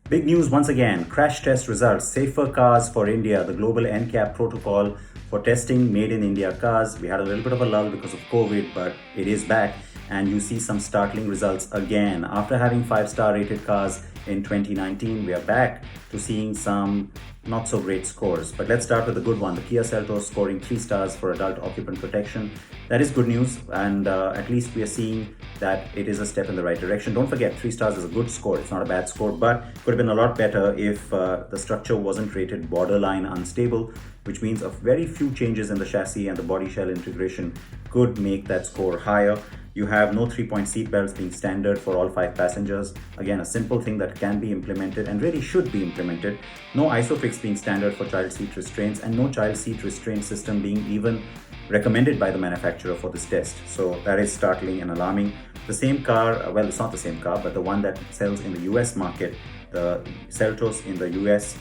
Big news once again, crash test results, safer cars for India, the global NCAP protocol for testing made in India cars. We had a little bit of a lull because of COVID, but it is back and you see some startling results again. After having 5-star rated cars in 2019, we are back to seeing some not so great scores. But let's start with the good one, the Kia Seltos scoring 3 stars for adult occupant protection. That is good news, and at least we are seeing that it is a step in the right direction. Don't forget, 3 stars is a good score, it's not a bad score, but could have been a lot better if the structure wasn't rated borderline unstable, which means a very few changes in the chassis and the body shell integration could make that score higher. You have no 3-point seat belts being standard for all 5 passengers. Again, a simple thing that can be implemented and really should be implemented. No ISOFIX being standard for child seat restraints, and no child seat restraint system being even recommended by the manufacturer for this test. So that is startling and alarming. The same car, well, it's not the same car, but the one that sells in the US market, the Seltos in the US,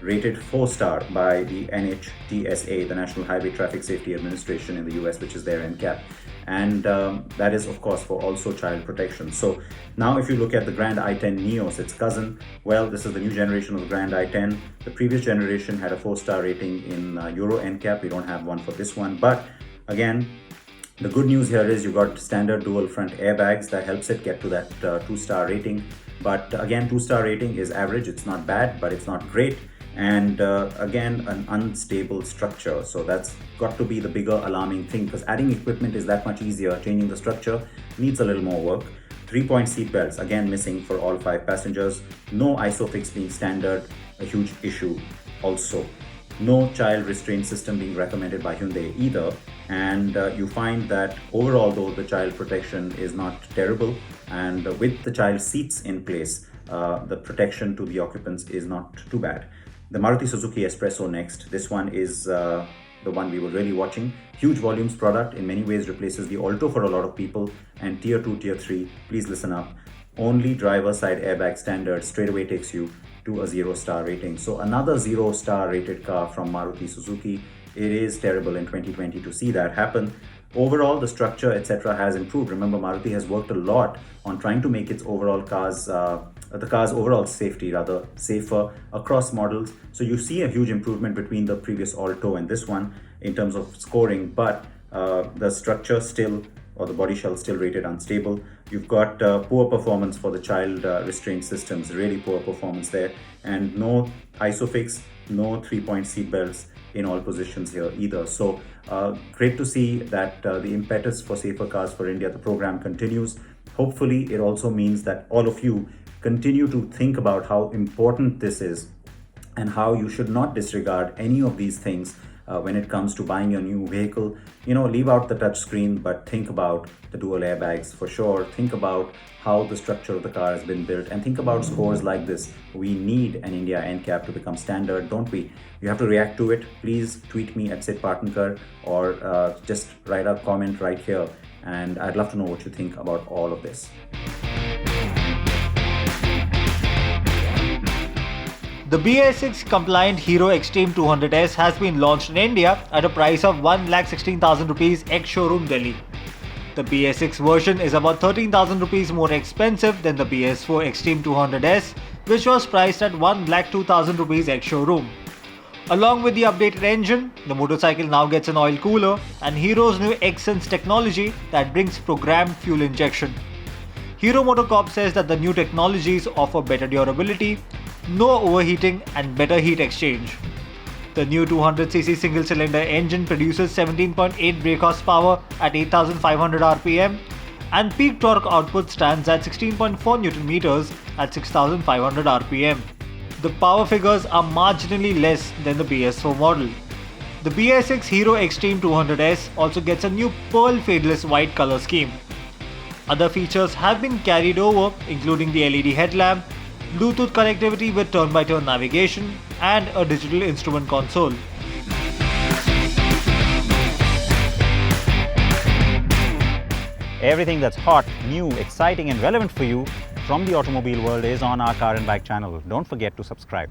rated 4-star by the NHTSA, the National Highway Traffic Safety Administration in the US, which is their NCAP. And that is, of course, for also child protection. So now if you look at the Grand i10 Nios, its cousin, well, this is the new generation of the Grand i10. The previous generation had a 4-star rating in Euro NCAP. We don't have one for this one. But again, the good news here is you got standard dual front airbags that helps it get to that 2-star rating. But again, 2-star rating is average. It's not bad, but it's not great. And again, an unstable structure. So that's got to be the bigger alarming thing, because adding equipment is that much easier. Changing the structure needs a little more work. 3-point seat belts, again missing for all 5 passengers. No ISOFIX being standard, a huge issue also. No child restraint system being recommended by Hyundai either. And you find that overall, though, the child protection is not terrible. And with the child seats in place, the protection to the occupants is not too bad. The Maruti Suzuki S-Presso next. This one is the one we were really watching. Huge volumes product, in many ways replaces the Alto for a lot of people. And tier 2, tier 3, please listen up. Only driver side airbag standard straight away takes you to a 0-star rating. So another 0-star rated car from Maruti Suzuki. It is terrible in 2020 to see that happen. Overall, the structure, etc., has improved. Remember, Maruti has worked a lot on trying to make its overall cars, the car's overall safety rather safer across models. So you see a huge improvement between the previous Alto and this one in terms of scoring, but the structure still, or the body shell still rated unstable. You've got poor performance for the child restraint systems, really poor performance there, and no ISOFIX, no 3-point seat belts in all positions here either. So great to see that the impetus for safer cars for India, the program continues. Hopefully it also means that all of you continue to think about how important this is and how you should not disregard any of these things when it comes to buying your new vehicle. You know, leave out the touch screen, but think about the dual airbags for sure. Think about how the structure of the car has been built, and think about scores like this. We need an India NCAP to become standard, don't we? You have to react to it. Please tweet me at Sid Partnkar, or just write a comment right here, and I'd love to know what you think about all of this. The BS6 compliant Hero Xtreme 200S has been launched in India at a price of 1,16,000 rupees ex-showroom Delhi. The BS6 version is about 13,000 rupees more expensive than the BS4 Xtreme 200S, which was priced at 1,02,000 rupees ex-showroom. Along with the updated engine, the motorcycle now gets an oil cooler and Hero's new Xsense technology that brings programmed fuel injection. Hero MotoCorp says that the new technologies offer better durability, no overheating and better heat exchange. The new 200cc single-cylinder engine produces 17.8 brake horsepower at 8,500 rpm and peak torque output stands at 16.4 Nm at 6,500 rpm. The power figures are marginally less than the BS4 model. The BS6 Hero Xtreme 200S also gets a new pearl fadeless white color scheme. Other features have been carried over, including the LED headlamp, Bluetooth connectivity with turn-by-turn navigation, and a digital instrument console. Everything that's hot, new, exciting and relevant for you from the automobile world is on our Car and Bike channel. Don't forget to subscribe.